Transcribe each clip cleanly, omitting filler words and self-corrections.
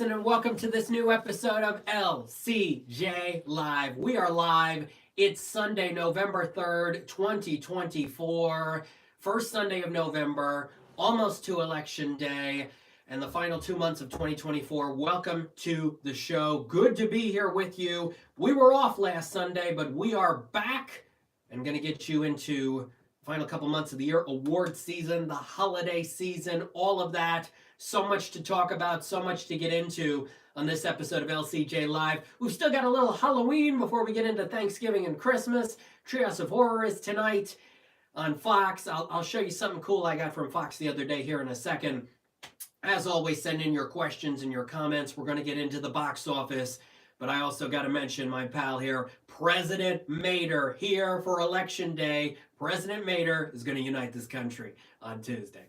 Jackson, and welcome to this new episode of LCJ Live. We are live. It's Sunday, November 3rd, 2024. First Sunday of November, almost to Election Day, and the final 2 months of 2024. Welcome to the show. Good to be here with you. We were off last Sunday, but we are back and going to get you into the final couple months of the year, award season, the holiday season, all of that. So much to talk about, so much to get into on this episode of LCJ Live. We've still got a little Halloween before we get into Thanksgiving and Christmas. Treehouse of Horror is tonight on Fox. I'll show you something cool I got from Fox the other day here in a second. As always, send in your questions and your comments. We're going to get into the box office. But I also got to mention my pal here, President Mater, here for Election Day. President Mater is going to unite this country on Tuesday.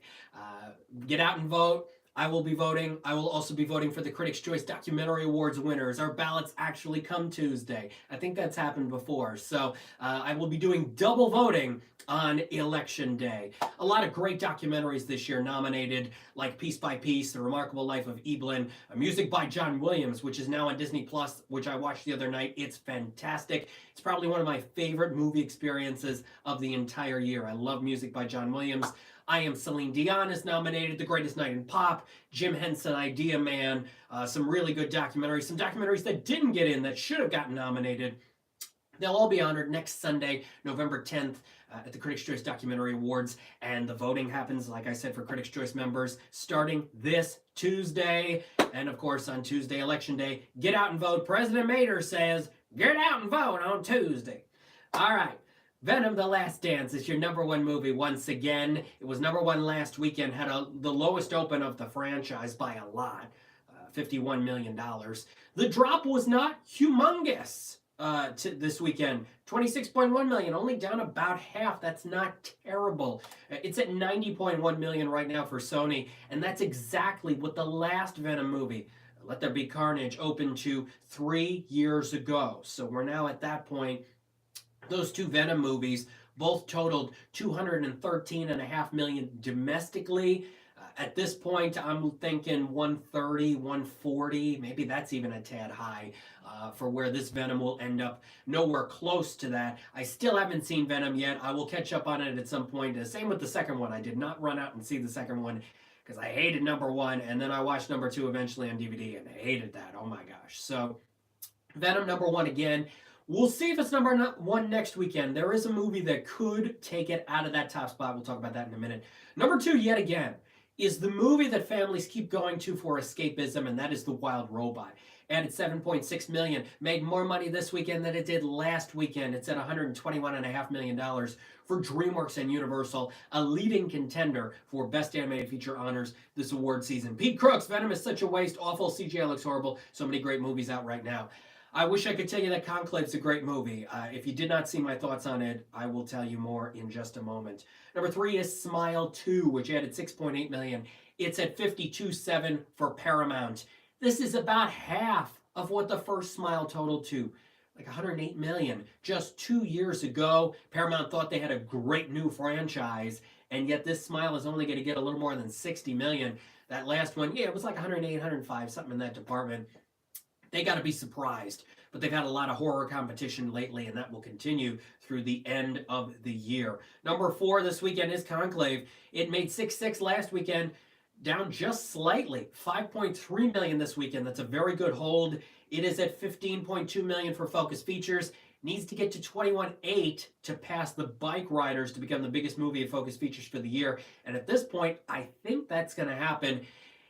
Get out and vote. I will be voting. I will also be voting for the Critics' Choice Documentary Awards winners. Our ballots actually come Tuesday. I think that's happened before. So I will be doing double voting on Election Day. A lot of great documentaries this year nominated, like Piece by Piece, The Remarkable Life of Evelyn, music by John Williams, which is now on Disney+, which I watched the other night. It's fantastic. It's probably one of my favorite movie experiences of the entire year. I love music by John Williams. I Am Celine Dion is nominated, The Greatest Night in Pop, Jim Henson, Idea Man, some really good documentaries, some documentaries that didn't get in that should have gotten nominated. They'll all be honored next Sunday, November 10th, at the Critics' Choice Documentary Awards, and the voting happens, like I said, for Critics' Choice members starting this Tuesday. And of course, on Tuesday, Election Day, get out and vote. President Mater says, get out and vote on Tuesday. All right. Venom: The Last Dance is your number one movie once again. It was number one last weekend, had the lowest open of the franchise by a lot, $51 million. The drop was not humongous this weekend, $26.1 million, only down about half. That's not terrible. It's at $90.1 million right now for Sony, and that's exactly what the last Venom movie, Let There Be Carnage, opened to 3 years ago. So we're now at that point. Those two Venom movies both totaled $213.5 million domestically. At this point, I'm thinking 130, 140, maybe that's even a tad high for where this Venom will end up. Nowhere close to that. I still haven't seen Venom yet. I will catch up on it at some point. Same with the second one. I did not run out and see the second one because I hated number one, and then I watched number two eventually on DVD, and I hated that. Oh my gosh. So Venom number one again. We'll see if it's number one next weekend. There is a movie that could take it out of that top spot. We'll talk about that in a minute. Number two, yet again, is the movie that families keep going to for escapism, and that is The Wild Robot. Added $7.6 million. Made more money this weekend than it did last weekend. It's at $121.5 million for DreamWorks and Universal, a leading contender for Best Animated Feature honors this award season. Pete Crooks, Venom is such a waste. Awful. CGI looks horrible. So many great movies out right now. I wish I could tell you that Conclave's a great movie. If you did not see my thoughts on it, I will tell you more in just a moment. Number three is Smile 2, which added $6.8 million. It's at $52.7 for Paramount. This is about half of what the first Smile totaled to, like $108 million. Just 2 years ago, Paramount thought they had a great new franchise, and yet this Smile is only going to get a little more than $60 million. That last one, yeah, it was like 108, 105, something in that department. They got to be surprised, but they've had a lot of horror competition lately, and that will continue through the end of the year. Number four this weekend is Conclave. It made $6.6 last weekend, down just slightly, $5.3 million this weekend. That's a very good hold. It is at $15.2 million for Focus Features. Needs to get to $21.8 to pass The Bike Riders to become the biggest movie of Focus Features for the year. And at this point, I think that's going to happen.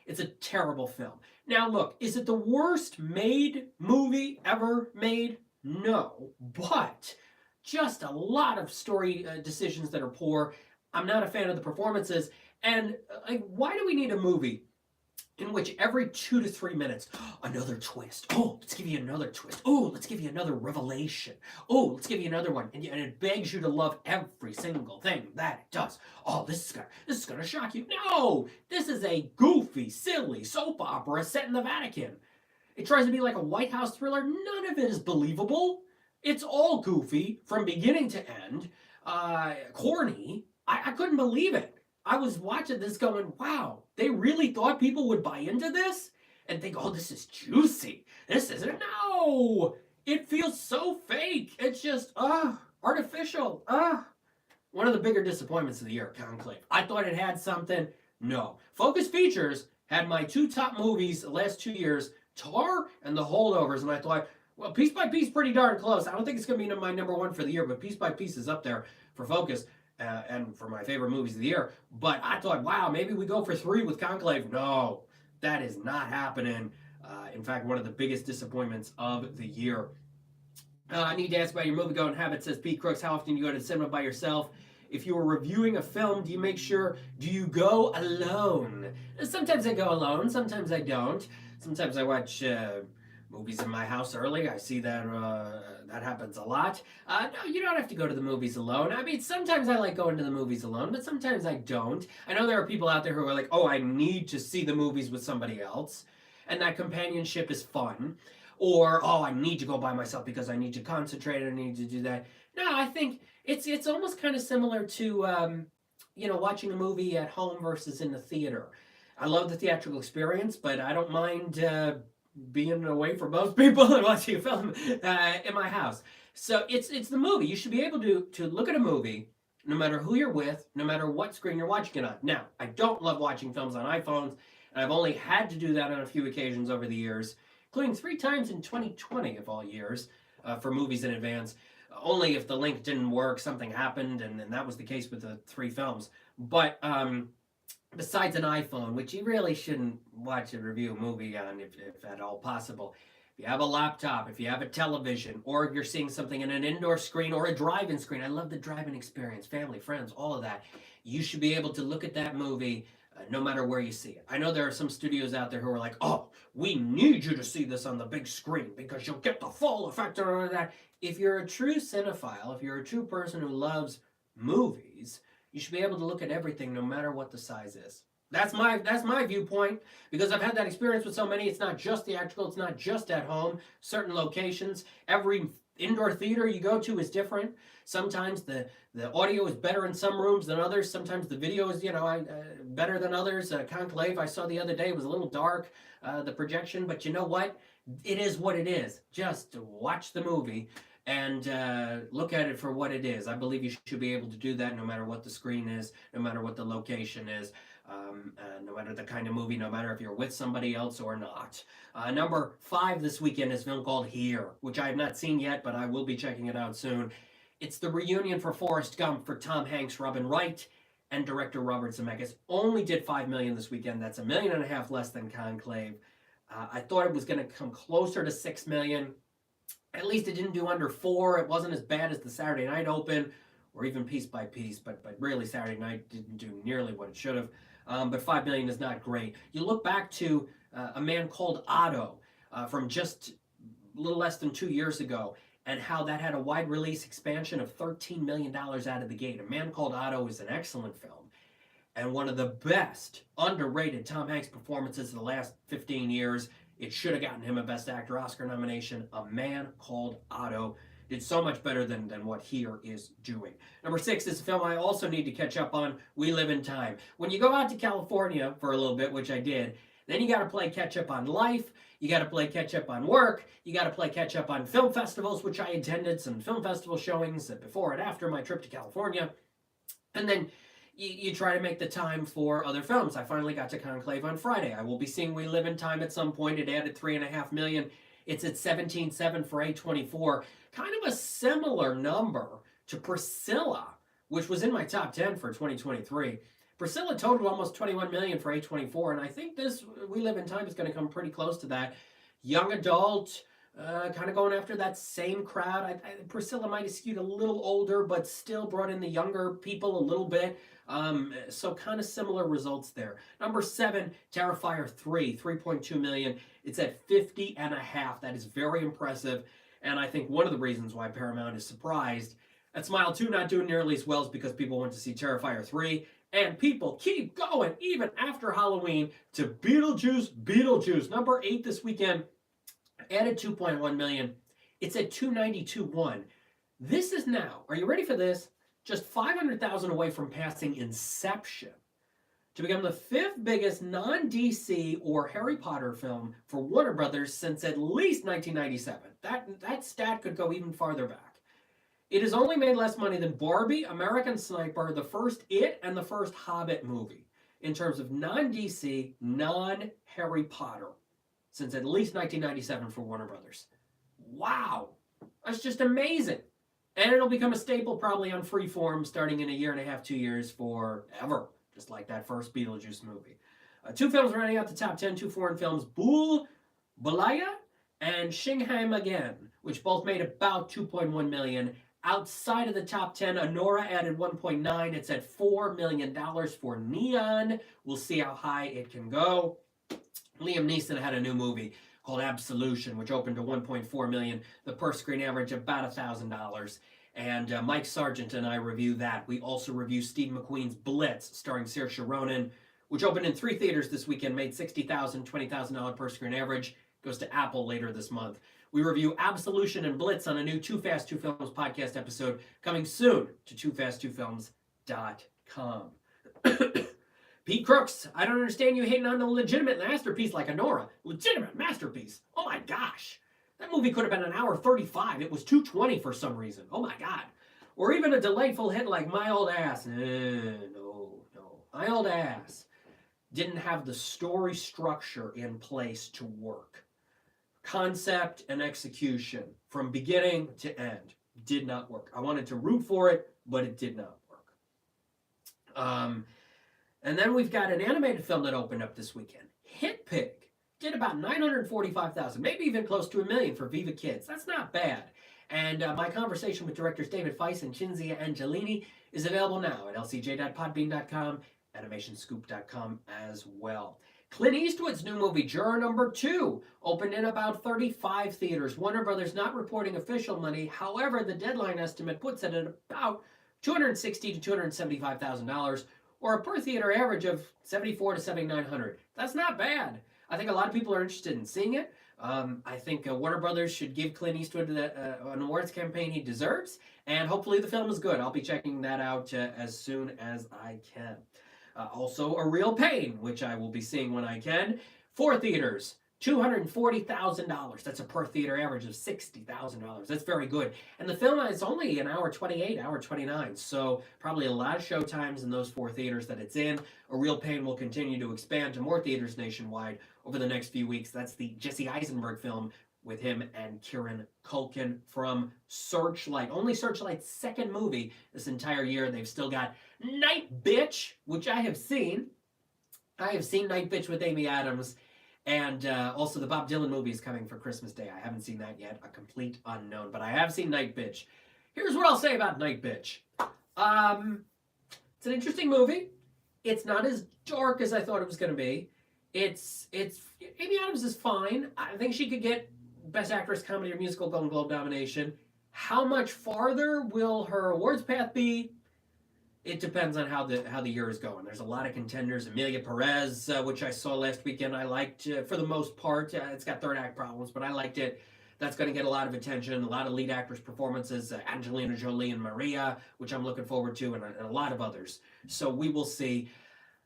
It's a terrible film. Now, look, is it the worst made movie ever made? No, but just a lot of story decisions that are poor. I'm not a fan of the performances. And why do we need a movie in which every 2 to 3 minutes, another twist. Oh, let's give you another twist. Oh, let's give you another revelation. Oh, let's give you another one. And it begs you to love every single thing that it does. Oh, this is gonna shock you. No, this is a goofy, silly soap opera set in the Vatican. It tries to be like a White House thriller. None of it is believable. It's all goofy from beginning to end. Corny. I couldn't believe it. I was watching this going, wow, they really thought people would buy into this? and think, oh, this is juicy. This isn't. No, it feels so fake. It's just artificial. One of the bigger disappointments of the year, Conclave. I thought it had something. No. Focus Features had my two top movies the last 2 years, Tar and The Holdovers, and I thought, well, Piece by Piece pretty darn close. I don't think it's going to be my number one for the year, but Piece by Piece is up there for Focus and for my favorite movies of the year. But I thought, wow, maybe we go for 3 with Conclave. No, that is not happening. In fact, one of the biggest disappointments of the year. I need to ask about your movie-going habits, says Pete Crooks. How often do you go to the cinema by yourself? If you are reviewing a film, do you go alone? Sometimes I go alone, sometimes I don't. Sometimes I watch movies in my house early. I see that that happens a lot. No, you don't have to go to the movies alone. I mean, sometimes I like going to the movies alone, but sometimes I don't. I know there are people out there who are like, oh, I need to see the movies with somebody else. And that companionship is fun. Or, oh, I need to go by myself because I need to concentrate, I need to do that. No, I think it's almost kind of similar to, watching a movie at home versus in the theater. I love the theatrical experience, but I don't mind being away from most people and watching a film in my house. So it's the movie. You should be able to look at a movie, no matter who you're with, no matter what screen you're watching it on. Now, I don't love watching films on iPhones, and I've only had to do that on a few occasions over the years, including 3 times in 2020 of all years for movies in advance. Only if the link didn't work, something happened, and that was the case with the 3 films. But besides an iPhone, which you really shouldn't watch a review movie on if at all possible, if you have a laptop, if you have a television, or if you're seeing something in an indoor screen or a drive-in screen, I love the drive-in experience, family, friends, all of that. You should be able to look at that movie no matter where you see it. I know there are some studios out there who are like, oh, we need you to see this on the big screen because you'll get the full effect of all of that. If you're a true cinephile, if you're a true person who loves movies, you should be able to look at everything no matter what the size is. That's my viewpoint, because I've had that experience with so many. It's not just theatrical, it's not just at home. Certain locations, every indoor theater you go to is different. Sometimes the audio is better in some rooms than others. Sometimes the video is better than others. Conclave I saw the other day was a little dark, the projection, but you know what? It is what it is. Just watch the movie and look at it for what it is. I believe you should be able to do that no matter what the screen is, no matter what the location is, no matter the kind of movie, no matter if you're with somebody else or not. Number 5 this weekend is a film called Here, which I have not seen yet, but I will be checking it out soon. It's the reunion for Forrest Gump for Tom Hanks, Robin Wright, and director Robert Zemeckis. Only did $5 million this weekend. That's $1.5 million less than Conclave. I thought it was going to come closer to $6 million. At least it didn't do under 4. It wasn't as bad as the Saturday night open, or even Piece by Piece, but really Saturday night didn't do nearly what it should have. But $5 million is not great. You look back to A Man Called Otto from just a little less than 2 years ago, and how that had a wide release expansion of $13 million out of the gate. A Man Called Otto is an excellent film, and one of the best underrated Tom Hanks performances of the last 15 years. It should have gotten him a Best Actor Oscar nomination. A Man Called Otto did so much better than what Here is doing. Number 6 is a film I also need to catch up on, We Live in Time. When you go out to California for a little bit, which I did, then you got to play catch up on life, you got to play catch up on work, you got to play catch up on film festivals, which I attended some film festival showings before and after my trip to California. And then you try to make the time for other films. I finally got to Conclave on Friday. I will be seeing We Live in Time at some point. It added $3.5 million. It's at 17.7 for A24. Kind of a similar number to Priscilla, which was in my top 10 for 2023. Priscilla totaled almost $21 million for A24, and I think this We Live in Time is going to come pretty close to that. Young adult, kind of going after that same crowd. Priscilla might have skewed a little older, but still brought in the younger people a little bit. So kind of similar results there. Number 7, Terrifier 3, 3.2 million. It's at 50.5. That is very impressive. And I think one of the reasons why Paramount is surprised at Smile 2 not doing nearly as well is because people went to see Terrifier 3. And people keep going, even after Halloween, to Beetlejuice. Number 8 this weekend, added 2.1 million. It's at 292.1. This is now, are you ready for this? Just 500,000 away from passing Inception. to become the fifth biggest non-DC or Harry Potter film for Warner Brothers since at least 1997. That stat could go even farther back. It has only made less money than Barbie, American Sniper, the first It, and the first Hobbit movie in terms of non-DC, non-Harry Potter since at least 1997 for Warner Brothers. Wow. That's just amazing. And it'll become a staple probably on Freeform starting in a year and a half, 2 years forever, just like that first Beetlejuice movie. Two films rounding out the top 10, two foreign films, Bul Balaya and Shingham Again, which both made about $2.1 million. Outside of the top 10, Anora added 1.9. It's at $4 million for Neon. We'll see how high it can go. Liam Neeson had a new movie called Absolution, which opened to 1.4 million. The per screen average about $1,000. And Mike Sargent and I review that. We also review Steve McQueen's Blitz, starring Saoirse Ronan, which opened in 3 theaters this weekend, made $60,000, $20,000 per screen average. Goes to Apple later this month. We review Absolution and Blitz on a new Too Fast, Two Films podcast episode coming soon to toofast2films.com. Pete Crooks, I don't understand you hating on a legitimate masterpiece like Anora. Legitimate masterpiece. Oh my gosh. That movie could have been an hour 35. It was 2:20 for some reason. Oh my God. Or even a delightful hit like My Old Ass. No. My Old Ass didn't have the story structure in place to work. Concept and execution from beginning to end did not work. I wanted to root for it, but it did not work. And then we've got an animated film that opened up this weekend. Hit Pig did about $945,000, maybe even close to $1 million for Viva Kids. That's not bad. And my conversation with directors David Feiss and Cinzia Angelini is available now at lcj.podbean.com, animationscoop.com as well. Clint Eastwood's new movie, Juror Number 2, opened in about 35 theaters. Warner Brothers not reporting official money. However, the deadline estimate puts it at about $260,000 to $275,000, or a per theater average of $7,400 to $7,900. That's not bad. I think a lot of people are interested in seeing it. I think Warner Brothers should give Clint Eastwood an awards campaign he deserves, and hopefully the film is good. I'll be checking that out as soon as I can. Also, A Real Pain, which I will be seeing when I can. 4 theaters, $240,000. That's a per theater average of $60,000. That's very good. And the film is only an hour 28, hour 29. So probably a lot of show times in those 4 theaters that it's in. A Real Pain will continue to expand to more theaters nationwide over the next few weeks. That's the Jesse Eisenberg film with him and Kieran Culkin from Searchlight. Only Searchlight's second movie this entire year. They've still got Night Bitch, which I have seen. I have seen Night Bitch with Amy Adams. And also the Bob Dylan movie is coming for Christmas Day. I haven't seen that yet. A complete unknown. But I have seen Night Bitch. Here's what I'll say about Night Bitch. It's an interesting movie. It's not as dark as I thought it was going to be. It's Amy Adams is fine. I think she could get Best Actress, Comedy, or Musical Golden Globe nomination. How much farther will her awards path be? It depends on how the year is going. There's a lot of contenders. Amelia Perez, which I saw last weekend, I liked for the most part. It's got third act problems, but I liked it. That's going to get a lot of attention, a lot of lead actress performances, Angelina Jolie and Maria, which I'm looking forward to, and a lot of others. So we will see.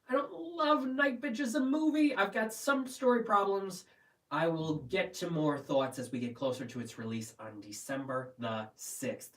I don't love Night Bitch as a movie. I've got some story problems. I will get to more thoughts as we get closer to its release on December the 6th.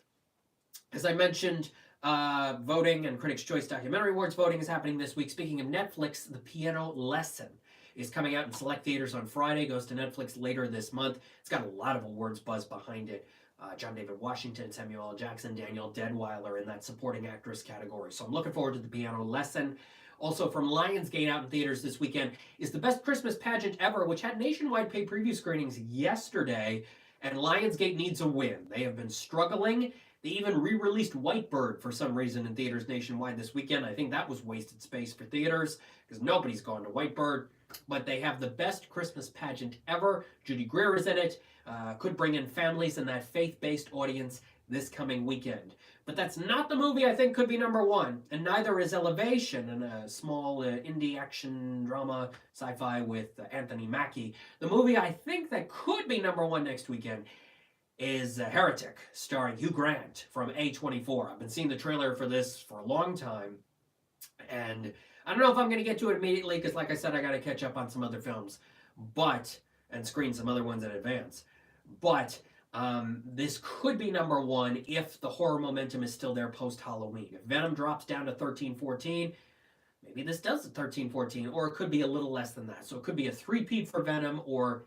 As I mentioned, voting and Critics' Choice Documentary Awards voting is happening this week. Speaking of Netflix, The Piano Lesson is coming out in select theaters on Friday, goes to Netflix later this month. It's got a lot of awards buzz behind it. John David Washington, Samuel L. Jackson, Danielle Deadwyler in that supporting actress category. So I'm looking forward to The Piano Lesson. Also from Lionsgate out in theaters this weekend is The Best Christmas Pageant Ever, which had nationwide pay preview screenings yesterday, and Lionsgate needs a win. They have been struggling. They even re-released White Bird for some reason in theaters nationwide this weekend. I think that was wasted space for theaters because nobody's gone to White Bird. But they have The Best Christmas Pageant Ever. Judy Greer is in it. Could bring in families and that faith-based audience this coming weekend. But that's not the movie I think could be number 1. And neither is Elevation, and a small indie action drama sci-fi with Anthony Mackie. The movie I think that could be number 1 next weekend is Heretic, starring Hugh Grant from A24. I've been seeing the trailer for this for a long time, and I don't know if I'm going to get to it immediately because, like I said, I got to catch up on some other films, and screen some other ones in advance. But this could be number one if the horror momentum is still there post Halloween. If Venom drops down to 13-14, maybe this does a 13-14, or it could be a little less than that. So it could be a three-peat for Venom, or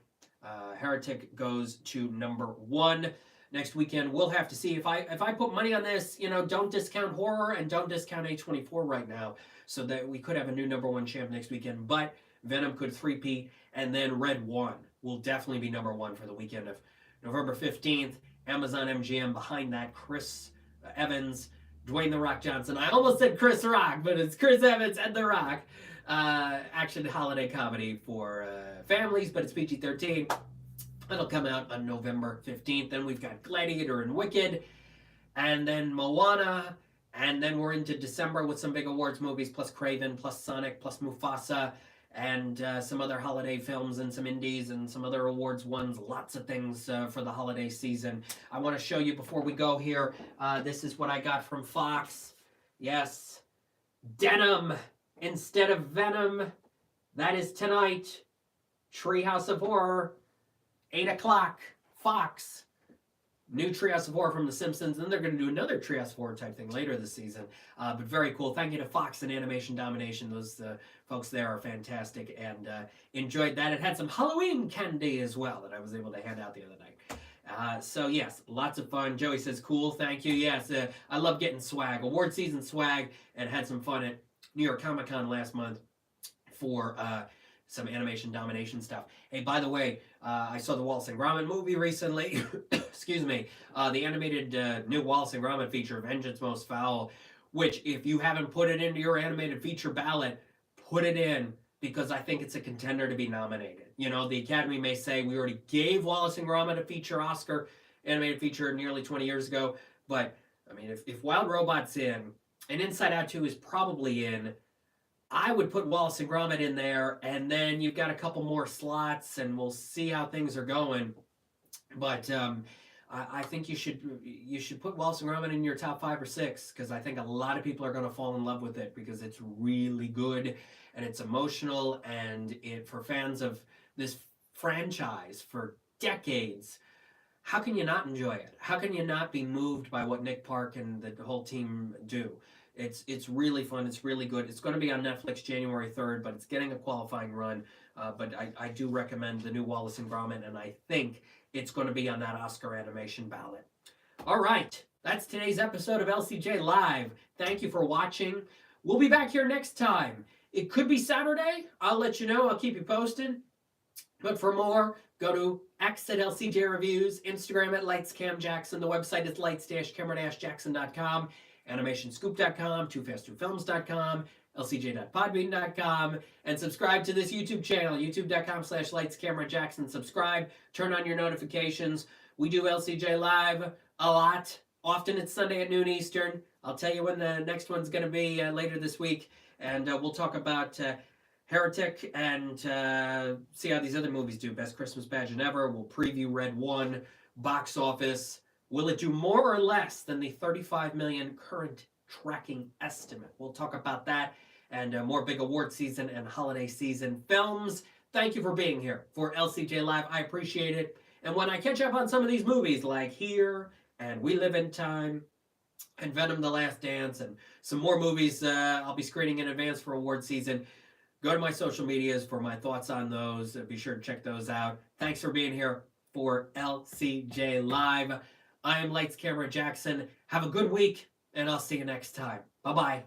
Heretic goes to number one next weekend. We'll have to see. If I put money on this, don't discount horror and don't discount A24 right now, so that we could have a new number one champ next weekend. But Venom could three-peat, and then Red One will definitely be number one for the weekend of November 15th. Amazon MGM behind that. Chris Evans, Dwayne The Rock Johnson. I almost said Chris Rock, but it's Chris Evans and The Rock. Action holiday comedy for families, but it's PG-13. It'll come out on November 15th. Then we've got Gladiator and Wicked, and then Moana, and then we're into December with some big awards movies, plus Craven, plus Sonic, plus Mufasa, and some other holiday films and some indies and some other awards ones. Lots of things for the holiday season. I want to show you before we go here. This is what I got from Fox. Yes, Denim instead of Venom. That is tonight. Treehouse of Horror, 8 o'clock, Fox. New Treehouse of Horror from The Simpsons. Then they're going to do another Treehouse of Horror type thing later this season. But very cool. Thank you to Fox and Animation Domination. Those folks there are fantastic, and enjoyed that. It had some Halloween candy as well that I was able to hand out the other night. So yes, lots of fun. Joey says, cool, thank you. Yes, I love getting swag. Award season swag, and had some fun at New York Comic Con last month for some Animation Domination stuff. Hey, by the way, I saw the Wallace and Gromit movie recently. Excuse me. The animated new Wallace and Gromit feature, Vengeance Most Foul, which if you haven't put it into your animated feature ballot, put it in, because I think it's a contender to be nominated. The Academy may say we already gave Wallace and Gromit a feature Oscar, animated feature, nearly 20 years ago, but I mean, if Wild Robot's in, and Inside Out 2 is probably in, I would put Wallace and Gromit in there, and then you've got a couple more slots, and we'll see how things are going. But I think you should put Wallace and Gromit in your top 5 or 6, because I think a lot of people are going to fall in love with it, because it's really good, and it's emotional, and for fans of this franchise for decades, how can you not enjoy it? How can you not be moved by what Nick Park and the whole team do? It's really fun. It's really good. It's going to be on Netflix January 3rd, but it's getting a qualifying run. But I do recommend the new Wallace and Gromit, and I think it's going to be on that Oscar animation ballot. All right. That's today's episode of LCJ Live. Thank you for watching. We'll be back here next time. It could be Saturday. I'll let you know. I'll keep you posted. But for more, go to X at LCJ Reviews, Instagram at LightsCamJackson. The website is lights-camera-jackson.com. AnimationScoop.com, TooFastTwoFilms.com, LCJ.podbean.com, and subscribe to this YouTube channel, YouTube.com/LightsCameraJackson. Subscribe, turn on your notifications. We do LCJ Live a lot. Often it's Sunday at noon Eastern. I'll tell you when the next one's going to be later this week, and we'll talk about Heretic and see how these other movies do. Best Christmas Pageant Ever. We'll preview Red One, box office. Will it do more or less than the 35 million current tracking estimate? We'll talk about that and more big award season and holiday season films. Thank you for being here for LCJ Live. I appreciate it. And when I catch up on some of these movies like Here and We Live in Time and Venom the Last Dance and some more movies I'll be screening in advance for award season, go to my social medias for my thoughts on those. Be sure to check those out. Thanks for being here for LCJ Live. I am Lights Camera Jackson. Have a good week, and I'll see you next time. Bye-bye.